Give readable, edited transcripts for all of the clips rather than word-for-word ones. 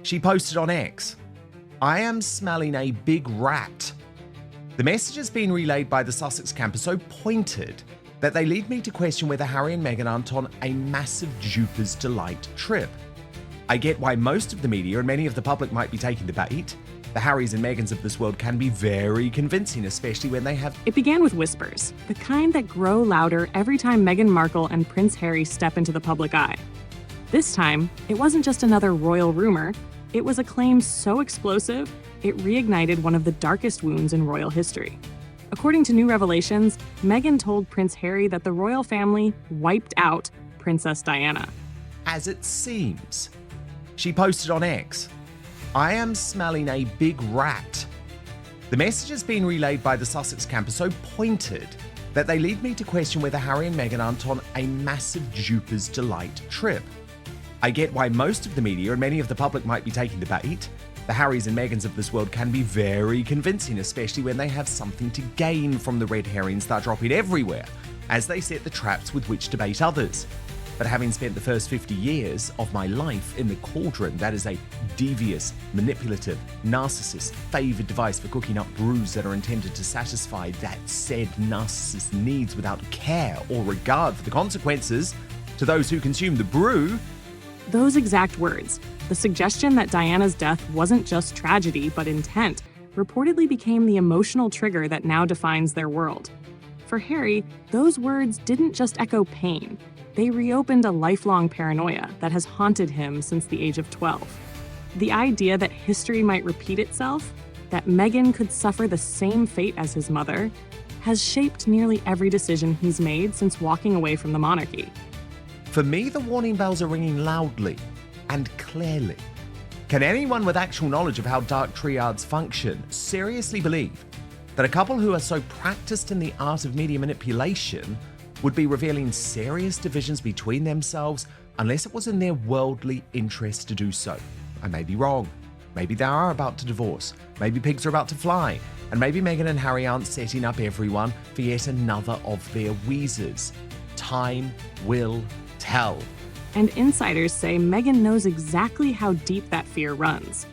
She posted on X, "I am smelling a big rat." The message has been relayed by the Sussex camp are so pointed that they lead me to question whether Harry and Meghan aren't on a massive Duper's Delight trip. I get why most of the media and many of the public might be taking the bait. The Harrys and Meghans of this world can be very convincing, especially when they have... It began with whispers, the kind that grow louder every time Meghan Markle and Prince Harry step into the public eye. This time, it wasn't just another royal rumor. It was a claim so explosive, it reignited one of the darkest wounds in royal history. According to new revelations, Meghan told Prince Harry that the royal family wiped out Princess Diana. As it seems. She posted on X, "I am smelling a big rat." The message has been relayed by the Sussex camp are so pointed that they lead me to question whether Harry and Meghan aren't on a massive Duper's Delight trip. I get why most of the media and many of the public might be taking the bait. The Harrys and Meghans of this world can be very convincing, especially when they have something to gain from the red herrings that are dropping everywhere, as they set the traps with which to bait others. But having spent the first 50 years of my life in the cauldron, that is a devious, manipulative, narcissist favoured device for cooking up brews that are intended to satisfy that said narcissist's needs without care or regard for the consequences to those who consume the brew. Those exact words, the suggestion that Diana's death wasn't just tragedy but intent, reportedly became the emotional trigger that now defines their world. For Harry, those words didn't just echo pain. They reopened a lifelong paranoia that has haunted him since the age of 12. The idea that history might repeat itself, that Meghan could suffer the same fate as his mother, has shaped nearly every decision he's made since walking away from the monarchy. For me, the warning bells are ringing loudly and clearly. Can anyone with actual knowledge of how dark triads function seriously believe that a couple who are so practiced in the art of media manipulation would be revealing serious divisions between themselves unless it was in their worldly interest to do so? I may be wrong. Maybe they are about to divorce. Maybe pigs are about to fly. And maybe Meghan and Harry aren't setting up everyone for yet another of their wheezes. Time will tell. And insiders say Meghan knows exactly how deep that fear runs.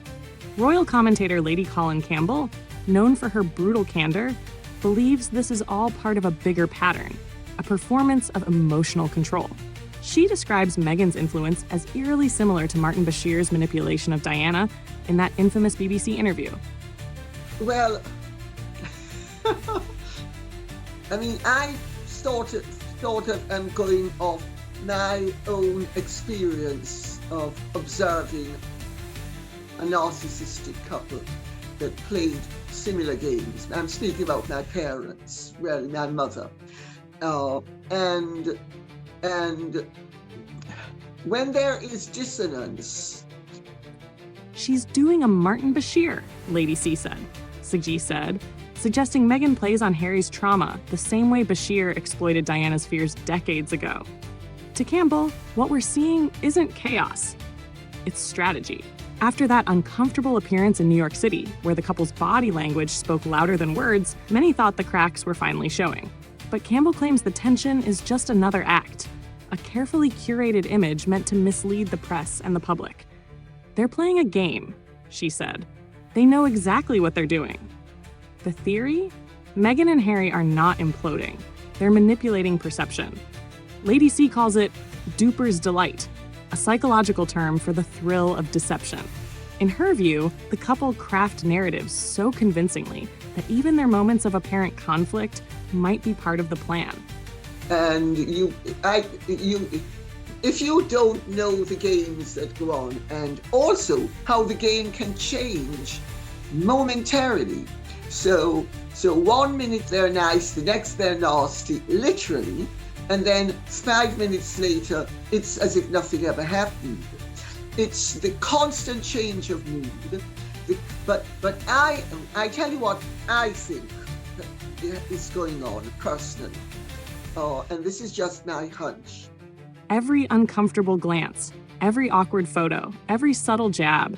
Royal commentator Lady Colin Campbell, known for her brutal candor, believes this is all part of a bigger pattern, a performance of emotional control. She describes Meghan's influence as eerily similar to Martin Bashir's manipulation of Diana in that infamous BBC interview. Well, I mean, I sort of am going off my own experience of observing a narcissistic couple that played similar games. I'm speaking about my parents, really, my mother. And when there is dissonance... She's doing a Martin Bashir, Lady C said, suggesting Meghan plays on Harry's trauma the same way Bashir exploited Diana's fears decades ago. To Campbell, what we're seeing isn't chaos, it's strategy. After that uncomfortable appearance in New York City, where the couple's body language spoke louder than words, many thought the cracks were finally showing. But Campbell claims the tension is just another act, a carefully curated image meant to mislead the press and the public. They're playing a game, she said. They know exactly what they're doing. The theory? Meghan and Harry are not imploding. They're manipulating perception. Lady C calls it duper's delight, a psychological term for the thrill of deception. In her view, the couple craft narratives so convincingly that even their moments of apparent conflict might be part of the plan. And if you don't know the games that go on, and also how the game can change momentarily. So 1 minute they're nice, the next they're nasty, literally, and then 5 minutes later, it's as if nothing ever happened. It's the constant change of mood. But I tell you what I think is going on personally. And this is just my hunch. Every uncomfortable glance, every awkward photo, every subtle jab,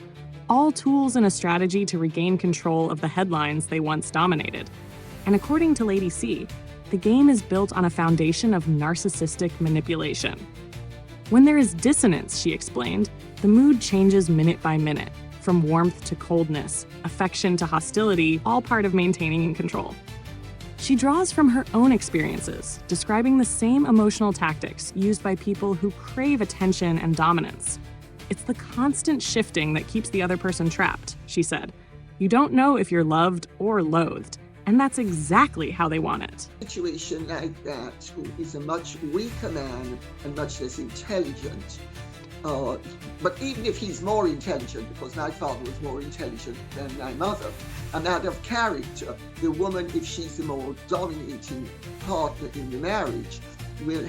all tools in a strategy to regain control of the headlines they once dominated. And according to Lady C, the game is built on a foundation of narcissistic manipulation. When there is dissonance, she explained, the mood changes minute by minute. from warmth to coldness, affection to hostility, all part of maintaining control. She draws from her own experiences, describing the same emotional tactics used by people who crave attention and dominance. It's the constant shifting that keeps the other person trapped, she said. You don't know if you're loved or loathed, and that's exactly how they want it. A situation like that, who is a much weaker man and much less intelligent, but even if he's more intelligent, because my father was more intelligent than my mother, a matter of character, the woman, if she's the more dominating partner in the marriage, will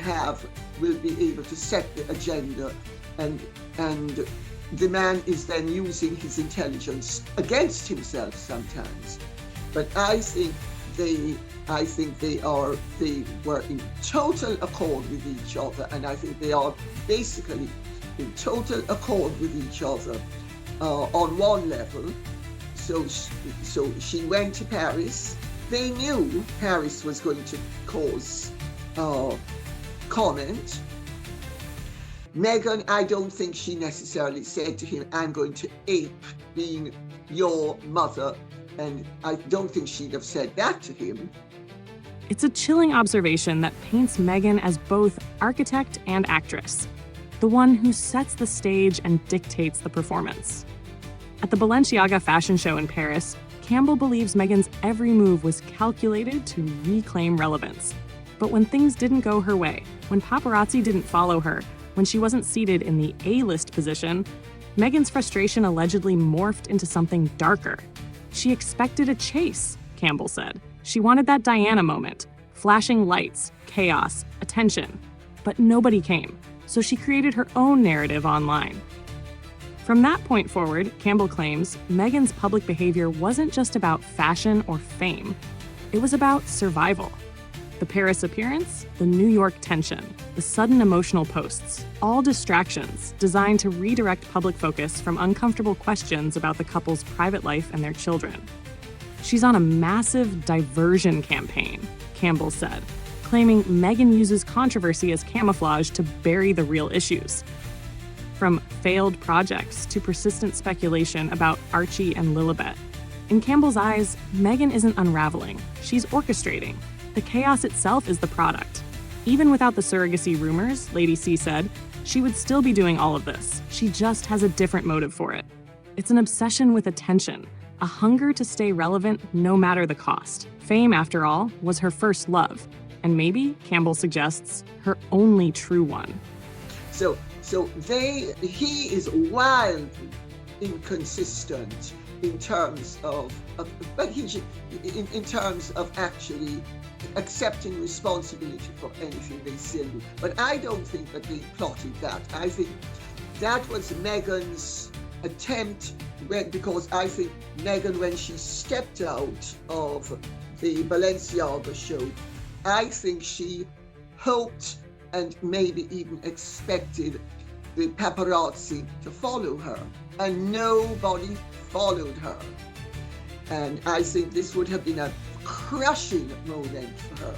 be able to set the agenda, and the man is then using his intelligence against himself sometimes. But I think they were in total accord with each other, and I think they are basically in total accord with each other on one level. So she went to Paris. They knew Paris was going to cause comment. Meghan, I don't think she necessarily said to him, I'm going to ape being your mother, and I don't think she'd have said that to him. It's a chilling observation that paints Meghan as both architect and actress, the one who sets the stage and dictates the performance. At the Balenciaga fashion show in Paris, Campbell believes Meghan's every move was calculated to reclaim relevance. But when things didn't go her way, when paparazzi didn't follow her, when she wasn't seated in the A-list position, Meghan's frustration allegedly morphed into something darker. She expected a chase, Campbell said. She wanted that Diana moment, flashing lights, chaos, attention. But nobody came, so she created her own narrative online. From that point forward, Campbell claims, Meghan's public behavior wasn't just about fashion or fame. It was about survival. The Paris appearance, the New York tension, the sudden emotional posts, all distractions designed to redirect public focus from uncomfortable questions about the couple's private life and their children. She's on a massive diversion campaign, Campbell said, claiming Meghan uses controversy as camouflage to bury the real issues. From failed projects to persistent speculation about Archie and Lilibet. In Campbell's eyes, Meghan isn't unraveling, she's orchestrating. The chaos itself is the product. Even without the surrogacy rumors, Lady C said, she would still be doing all of this. She just has a different motive for it. It's an obsession with attention, a hunger to stay relevant no matter the cost. Fame, after all, was her first love, and maybe, Campbell suggests, her only true one. So he is wildly inconsistent in terms of actually accepting responsibility for anything they say. But I don't think that they plotted that. I think that was Meghan's attempt, because I think Meghan, when she stepped out of the Balenciaga show, I think she hoped and maybe even expected the paparazzi to follow her, and nobody followed her. And I think this would have been a crushing moment for her.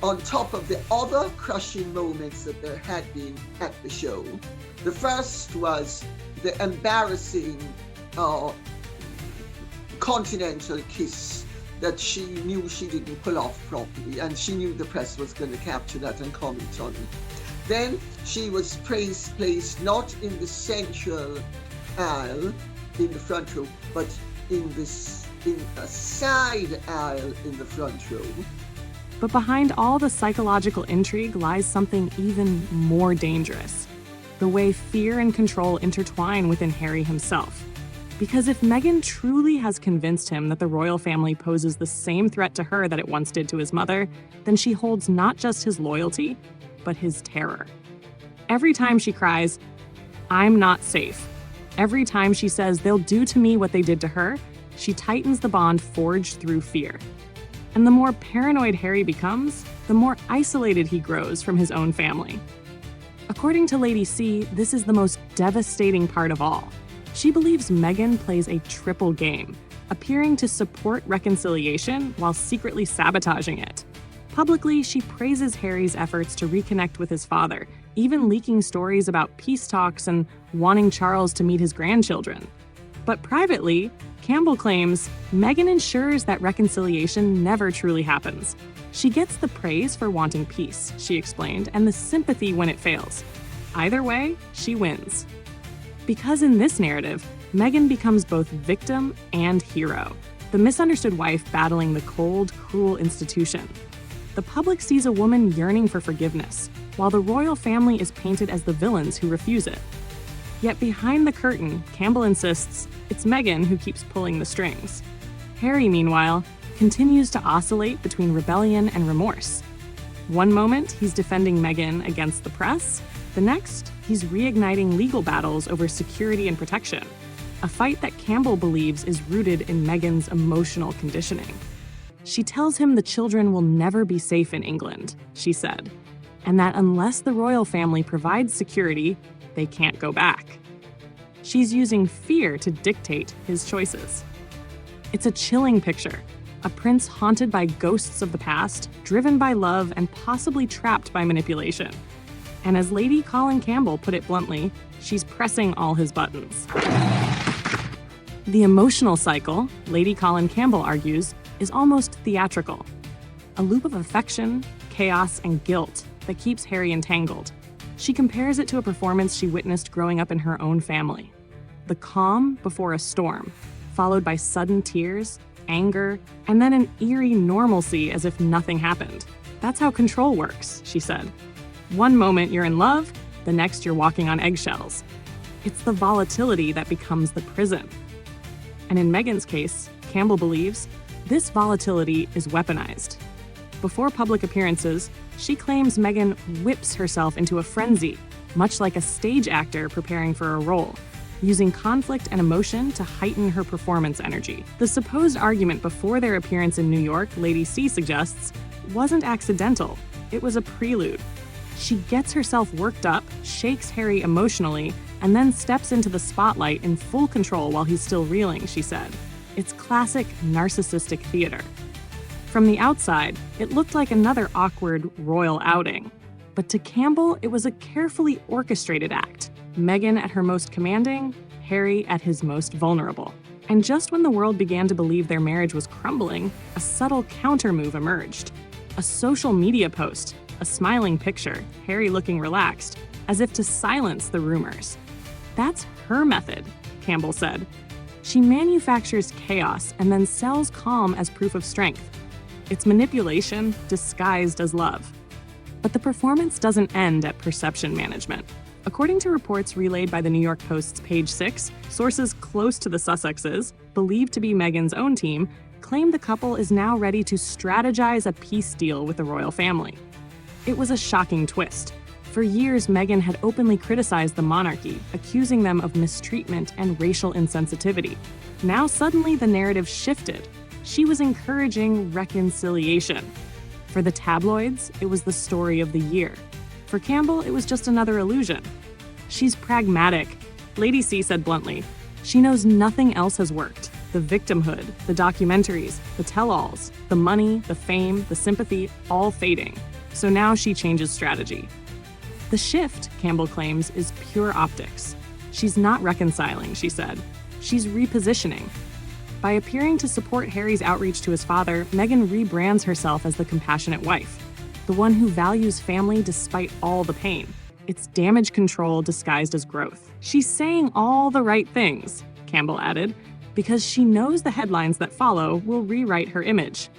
On top of the other crushing moments that there had been at the show, the first was the embarrassing continental kiss that she knew she didn't pull off properly, and she knew the press was going to capture that and comment on it. Then she was placed not in the central aisle in the front row, but in a side aisle in the front row. But behind all the psychological intrigue lies something even more dangerous: the way fear and control intertwine within Harry himself. Because if Meghan truly has convinced him that the royal family poses the same threat to her that it once did to his mother, then she holds not just his loyalty, but his terror. Every time she cries, "I'm not safe," every time she says they'll do to me what they did to her, she tightens the bond forged through fear. And the more paranoid Harry becomes, the more isolated he grows from his own family. According to Lady C, this is the most devastating part of all. She believes Meghan plays a triple game, appearing to support reconciliation while secretly sabotaging it. Publicly, she praises Harry's efforts to reconnect with his father, even leaking stories about peace talks and wanting Charles to meet his grandchildren. But privately, Campbell claims Meghan ensures that reconciliation never truly happens. She gets the praise for wanting peace, she explained, and the sympathy when it fails. Either way, she wins. Because in this narrative, Meghan becomes both victim and hero, the misunderstood wife battling the cold, cruel institution. The public sees a woman yearning for forgiveness, while the royal family is painted as the villains who refuse it. Yet behind the curtain, Campbell insists it's Meghan who keeps pulling the strings. Harry, meanwhile, continues to oscillate between rebellion and remorse. One moment, he's defending Meghan against the press. The next, he's reigniting legal battles over security and protection, a fight that Campbell believes is rooted in Meghan's emotional conditioning. She tells him the children will never be safe in England, she said, and that unless the royal family provides security, they can't go back. She's using fear to dictate his choices. It's a chilling picture, a prince haunted by ghosts of the past, driven by love, and possibly trapped by manipulation. And as Lady Colin Campbell put it bluntly, she's pressing all his buttons. The emotional cycle, Lady Colin Campbell argues, is almost theatrical. A loop of affection, chaos, and guilt that keeps Harry entangled. She compares it to a performance she witnessed growing up in her own family. The calm before a storm, followed by sudden tears, anger, and then an eerie normalcy as if nothing happened. That's how control works, she said. One moment you're in love, the next you're walking on eggshells. It's the volatility that becomes the prison. And in Meghan's case, Campbell believes this volatility is weaponized. Before public appearances, she claims Meghan whips herself into a frenzy, much like a stage actor preparing for a role, using conflict and emotion to heighten her performance energy. The supposed argument before their appearance in New York, Lady C suggests, wasn't accidental. It was a prelude. She gets herself worked up, shakes Harry emotionally, and then steps into the spotlight in full control while he's still reeling, she said. It's classic narcissistic theater. From the outside, it looked like another awkward royal outing. But to Campbell, it was a carefully orchestrated act. Meghan at her most commanding, Harry at his most vulnerable. And just when the world began to believe their marriage was crumbling, a subtle counter-move emerged. A social media post, a smiling picture, Harry looking relaxed, as if to silence the rumors. That's her method, Campbell said. She manufactures chaos and then sells calm as proof of strength. It's manipulation disguised as love. But the performance doesn't end at perception management. According to reports relayed by the New York Post's Page 6, sources close to the Sussexes, believed to be Meghan's own team, claim the couple is now ready to strategize a peace deal with the royal family. It was a shocking twist. For years, Meghan had openly criticized the monarchy, accusing them of mistreatment and racial insensitivity. Now suddenly the narrative shifted. She was encouraging reconciliation. For the tabloids, it was the story of the year. For Campbell, it was just another illusion. She's pragmatic. Lady C said bluntly, she knows nothing else has worked. The victimhood, the documentaries, the tell-alls, the money, the fame, the sympathy, all fading. So now she changes strategy. The shift, Campbell claims, is pure optics. She's not reconciling, she said. She's repositioning. By appearing to support Harry's outreach to his father, Meghan rebrands herself as the compassionate wife, the one who values family despite all the pain. It's damage control disguised as growth. She's saying all the right things, Campbell added, because she knows the headlines that follow will rewrite her image.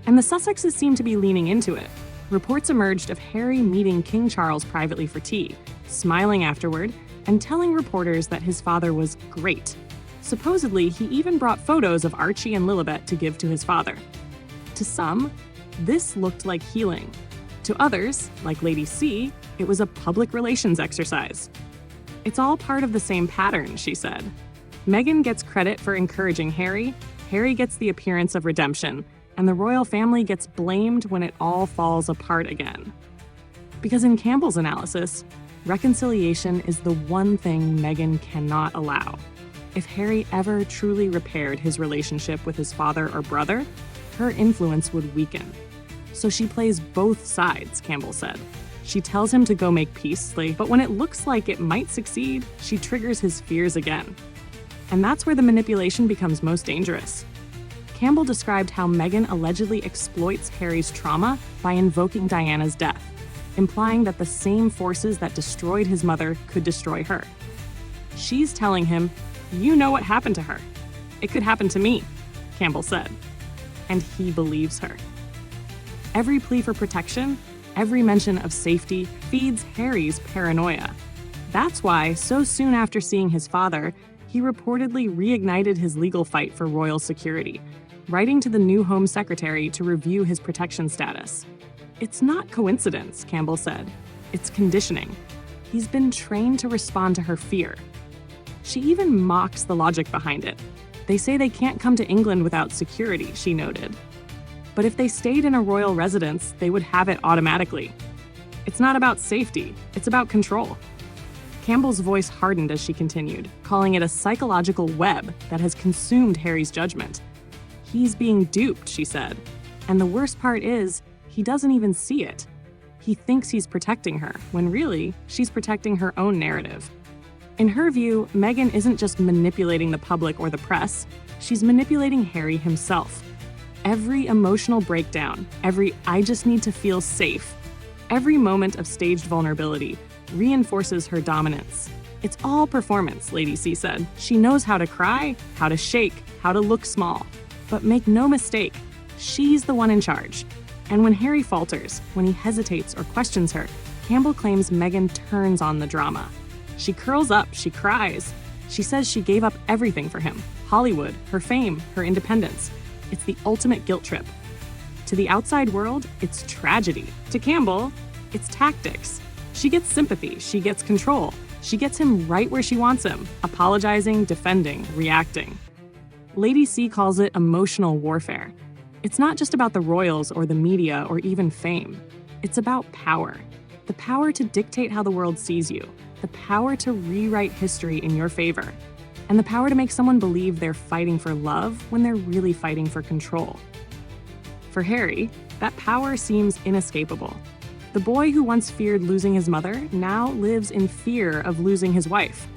And the Sussexes seem to be leaning into it. Reports emerged of Harry meeting King Charles privately for tea, smiling afterward, and telling reporters that his father was great. Supposedly, he even brought photos of Archie and Lilibet to give to his father. To some, this looked like healing. To others, like Lady C, it was a public relations exercise. It's all part of the same pattern, she said. Meghan gets credit for encouraging Harry, Harry gets the appearance of redemption, and the royal family gets blamed when it all falls apart again. Because in Campbell's analysis, reconciliation is the one thing Meghan cannot allow. If Harry ever truly repaired his relationship with his father or brother, her influence would weaken. So she plays both sides, Campbell said. She tells him to go make peace, but when it looks like it might succeed, she triggers his fears again. And that's where the manipulation becomes most dangerous. Campbell described how Meghan allegedly exploits Harry's trauma by invoking Diana's death, implying that the same forces that destroyed his mother could destroy her. She's telling him, "You know what happened to her. It could happen to me," Campbell said. And he believes her. Every plea for protection, every mention of safety feeds Harry's paranoia. That's why, so soon after seeing his father, he reportedly reignited his legal fight for royal security, writing to the new Home Secretary to review his protection status. It's not coincidence, Campbell said. It's conditioning. He's been trained to respond to her fear. She even mocks the logic behind it. They say they can't come to England without security, she noted. But if they stayed in a royal residence, they would have it automatically. It's not about safety, it's about control. Campbell's voice hardened as she continued, calling it a psychological web that has consumed Harry's judgment. He's being duped, she said. And the worst part is, he doesn't even see it. He thinks he's protecting her, when really, she's protecting her own narrative. In her view, Meghan isn't just manipulating the public or the press, she's manipulating Harry himself. Every emotional breakdown, every "I just need to feel safe," every moment of staged vulnerability reinforces her dominance. It's all performance, Lady C said. She knows how to cry, how to shake, how to look small. But make no mistake, she's the one in charge. And when Harry falters, when he hesitates or questions her, Campbell claims Meghan turns on the drama. She curls up, she cries. She says she gave up everything for him: Hollywood, her fame, her independence. It's the ultimate guilt trip. To the outside world, it's tragedy. To Campbell, it's tactics. She gets sympathy, she gets control. She gets him right where she wants him, apologizing, defending, reacting. Lady C calls it emotional warfare. It's not just about the royals or the media or even fame. It's about power. The power to dictate how the world sees you. The power to rewrite history in your favor. And the power to make someone believe they're fighting for love when they're really fighting for control. For Harry, that power seems inescapable. The boy who once feared losing his mother now lives in fear of losing his wife.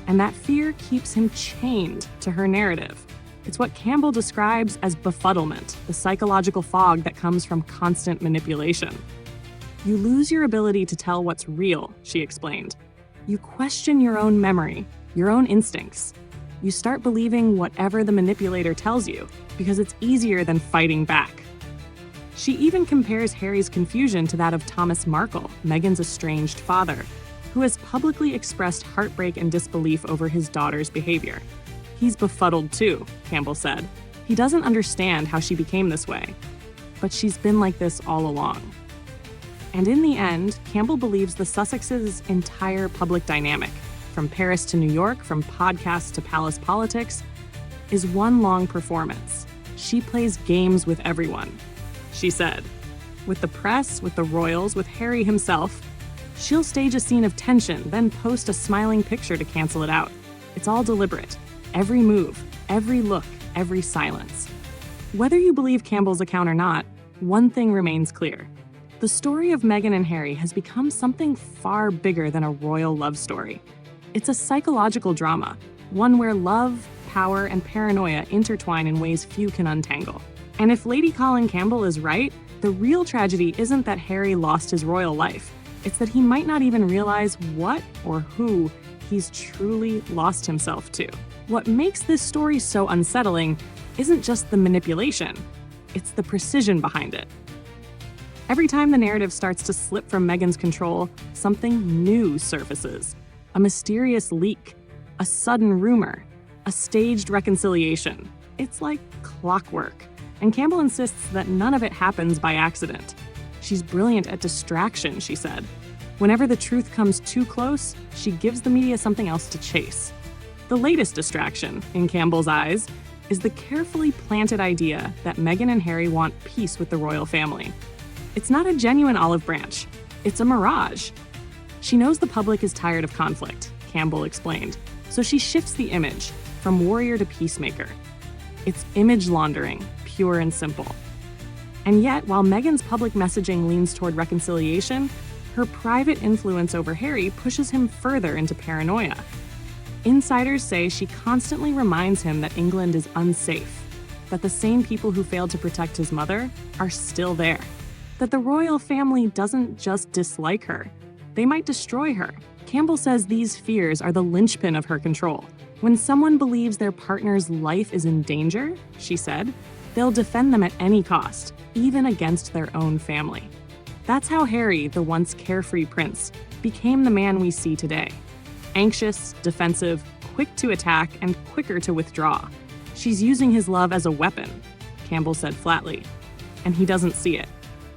And that fear keeps him chained to her narrative. It's what Campbell describes as befuddlement, the psychological fog that comes from constant manipulation. You lose your ability to tell what's real, she explained. You question your own memory, your own instincts. You start believing whatever the manipulator tells you, because it's easier than fighting back. She even compares Harry's confusion to that of Thomas Markle, Meghan's estranged father, who has publicly expressed heartbreak and disbelief over his daughter's behavior. He's befuddled too, Campbell said. He doesn't understand how she became this way. But she's been like this all along. And in the end, Campbell believes the Sussexes' entire public dynamic, from Paris to New York, from podcasts to palace politics, is one long performance. She plays games with everyone. She said, with the press, with the royals, with Harry himself. She'll stage a scene of tension, then post a smiling picture to cancel it out. It's all deliberate. Every move, every look, every silence. Whether you believe Campbell's account or not, one thing remains clear. The story of Meghan and Harry has become something far bigger than a royal love story. It's a psychological drama, one where love, power, and paranoia intertwine in ways few can untangle. And if Lady Colin Campbell is right, the real tragedy isn't that Harry lost his royal life. It's that he might not even realize what or who he's truly lost himself to. What makes this story so unsettling isn't just the manipulation, it's the precision behind it. Every time the narrative starts to slip from Meghan's control, something new surfaces. A mysterious leak, a sudden rumor, a staged reconciliation. It's like clockwork. And Campbell insists that none of it happens by accident. She's brilliant at distraction, she said. Whenever the truth comes too close, she gives the media something else to chase. The latest distraction, in Campbell's eyes, is the carefully planted idea that Meghan and Harry want peace with the royal family. It's not a genuine olive branch. It's a mirage. She knows the public is tired of conflict, Campbell explained, so she shifts the image from warrior to peacemaker. It's image laundering, pure and simple. And yet, while Meghan's public messaging leans toward reconciliation, her private influence over Harry pushes him further into paranoia. Insiders say she constantly reminds him that England is unsafe, that the same people who failed to protect his mother are still there, that the royal family doesn't just dislike her, they might destroy her. Campbell says these fears are the linchpin of her control. When someone believes their partner's life is in danger, she said, they'll defend them at any cost, even against their own family. That's how Harry, the once carefree prince, became the man we see today. Anxious, defensive, quick to attack, and quicker to withdraw. She's using his love as a weapon, Campbell said flatly, and he doesn't see it.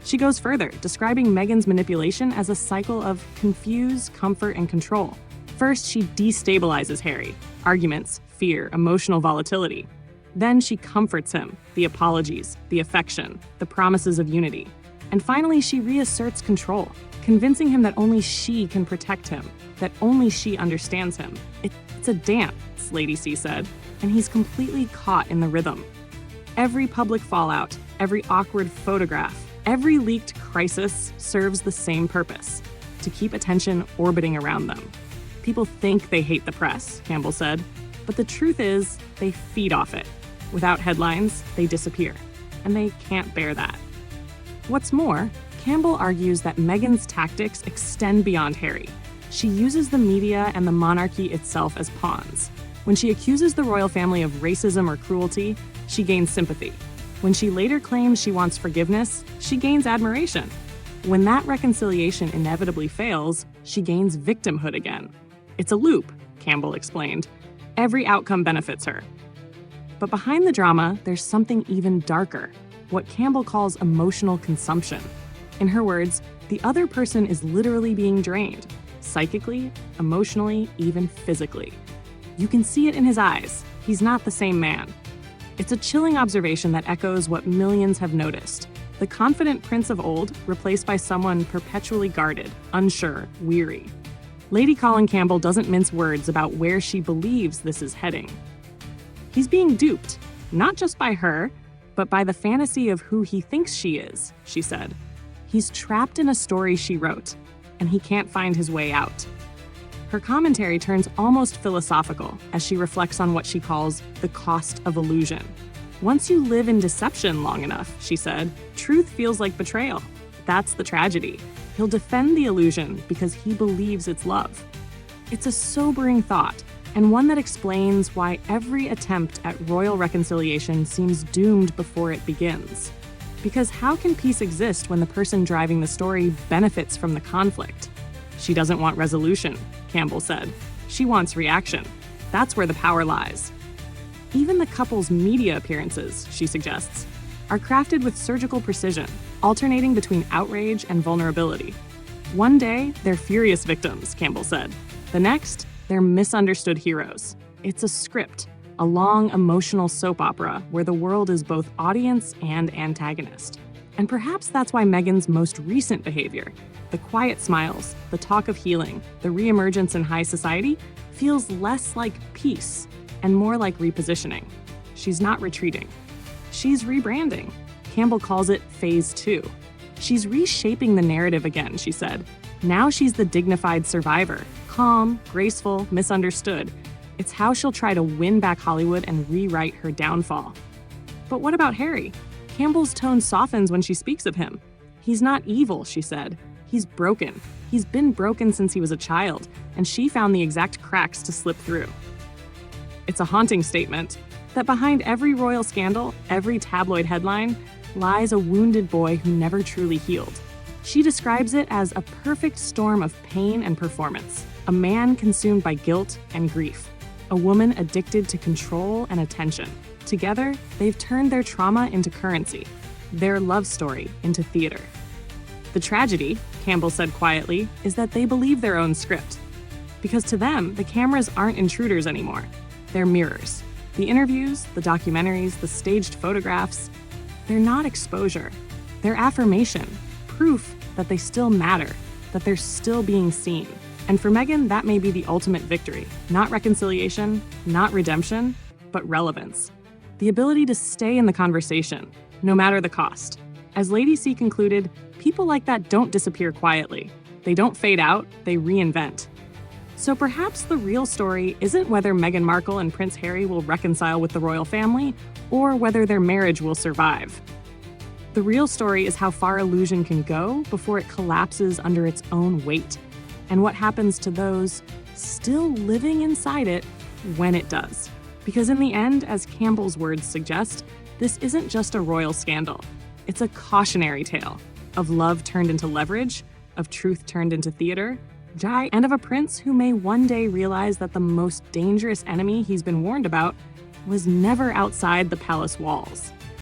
She goes further, describing Meghan's manipulation as a cycle of confuse, comfort, and control. First, she destabilizes Harry. Arguments, fear, emotional volatility. Then she comforts him, the apologies, the affection, the promises of unity. And finally, she reasserts control, convincing him that only she can protect him, that only she understands him. It's a dance, Lady C said, and he's completely caught in the rhythm. Every public fallout, every awkward photograph, every leaked crisis serves the same purpose: to keep attention orbiting around them. People think they hate the press, Campbell said, but the truth is they feed off it. Without headlines, they disappear, and they can't bear that. What's more, Campbell argues that Meghan's tactics extend beyond Harry. She uses the media and the monarchy itself as pawns. When she accuses the royal family of racism or cruelty, she gains sympathy. When she later claims she wants forgiveness, she gains admiration. When that reconciliation inevitably fails, she gains victimhood again. It's a loop, Campbell explained. Every outcome benefits her. But behind the drama, there's something even darker, what Campbell calls emotional consumption. In her words, the other person is literally being drained, psychically, emotionally, even physically. You can see it in his eyes. He's not the same man. It's a chilling observation that echoes what millions have noticed. The confident prince of old replaced by someone perpetually guarded, unsure, weary. Lady Colin Campbell doesn't mince words about where she believes this is heading. He's being duped, not just by her, but by the fantasy of who he thinks she is, she said. He's trapped in a story she wrote, and he can't find his way out. Her commentary turns almost philosophical as she reflects on what she calls the cost of illusion. Once you live in deception long enough, she said, truth feels like betrayal. That's the tragedy. He'll defend the illusion because he believes it's love. It's a sobering thought, and one that explains why every attempt at royal reconciliation seems doomed before it begins. Because how can peace exist when the person driving the story benefits from the conflict? She doesn't want resolution, Campbell said. She wants reaction. That's where the power lies. Even the couple's media appearances, she suggests, are crafted with surgical precision, alternating between outrage and vulnerability. One day, they're furious victims, Campbell said. The next, they're misunderstood heroes. It's a script, a long emotional soap opera where the world is both audience and antagonist. And perhaps that's why Meghan's most recent behavior, the quiet smiles, the talk of healing, the reemergence in high society, feels less like peace and more like repositioning. She's not retreating. She's rebranding. Campbell calls it Phase 2. She's reshaping the narrative again, she said. Now she's the dignified survivor, calm, graceful, misunderstood. It's how she'll try to win back Hollywood and rewrite her downfall. But what about Harry? Campbell's tone softens when she speaks of him. He's not evil, she said. He's broken. He's been broken since he was a child, and she found the exact cracks to slip through. It's a haunting statement that behind every royal scandal, every tabloid headline, lies a wounded boy who never truly healed. She describes it as a perfect storm of pain and performance, a man consumed by guilt and grief, a woman addicted to control and attention. Together, they've turned their trauma into currency, their love story into theater. The tragedy, Campbell said quietly, is that they believe their own script. Because to them, the cameras aren't intruders anymore. They're mirrors. The interviews, the documentaries, the staged photographs, they're not exposure. They're affirmation, proof that they still matter, that they're still being seen. And for Meghan, that may be the ultimate victory. Not reconciliation, not redemption, but relevance. The ability to stay in the conversation, no matter the cost. As Lady C concluded, people like that don't disappear quietly. They don't fade out, they reinvent. So perhaps the real story isn't whether Meghan Markle and Prince Harry will reconcile with the royal family or whether their marriage will survive. The real story is how far illusion can go before it collapses under its own weight, and what happens to those still living inside it when it does. Because in the end, as Campbell's words suggest, this isn't just a royal scandal. It's a cautionary tale of love turned into leverage, of truth turned into theater, and of a prince who may one day realize that the most dangerous enemy he's been warned about was never outside the palace walls.